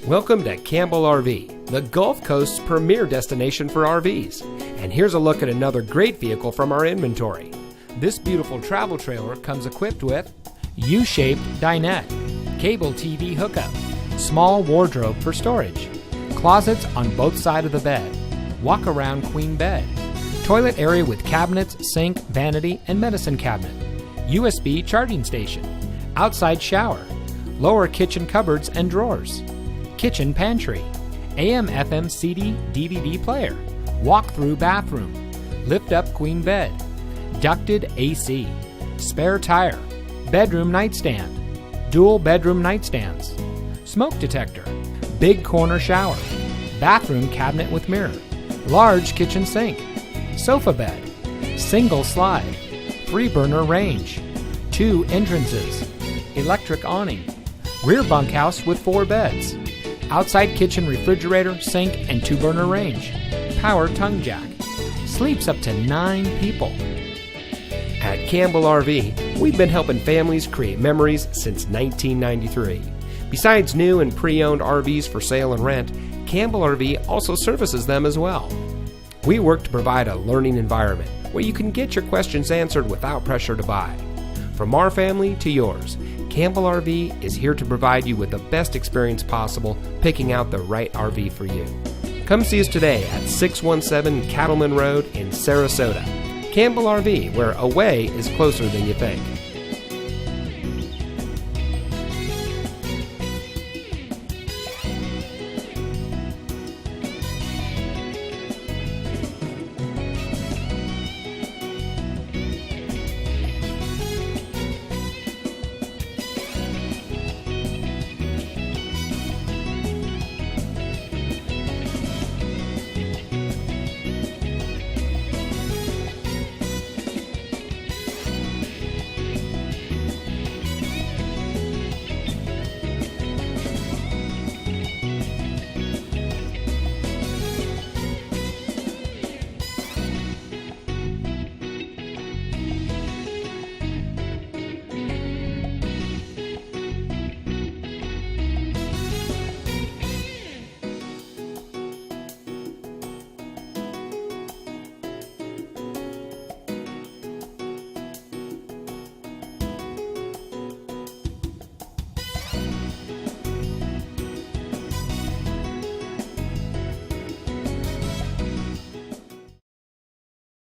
Welcome to Campbell RV, the Gulf Coast's premier destination for RVs. And here's a look at another great vehicle from our inventory. This beautiful travel trailer comes equipped with U-shaped dinette, cable TV hookup, small wardrobe for storage, closets on both sides of the bed, walk-around queen bed, toilet area with cabinets, sink, vanity, and medicine cabinet, USB charging station, outside shower, lower kitchen cupboards and drawers, kitchen pantry, AM/FM CD DVD player, walk-through bathroom, lift-up queen bed, ducted AC, spare tire, bedroom nightstand, dual bedroom nightstands, smoke detector, big corner shower, bathroom cabinet with mirror, large kitchen sink, sofa bed, single slide, 3-burner range, 2 entrances, electric awning, rear bunkhouse with 4 beds, outside kitchen refrigerator, sink, and 2-burner range, power tongue jack, sleeps up to 9 people. At Campbell RV, we've been helping families create memories since 1993. Besides new and pre-owned RVs for sale and rent, Campbell RV also services them as well. We work to provide a learning environment where you can get your questions answered without pressure to buy. From our family to yours, Campbell RV is here to provide you with the best experience possible picking out the right RV for you. Come see us today at 617 Callemen Road in Sarasota. Campbell RV, where away is closer than you think.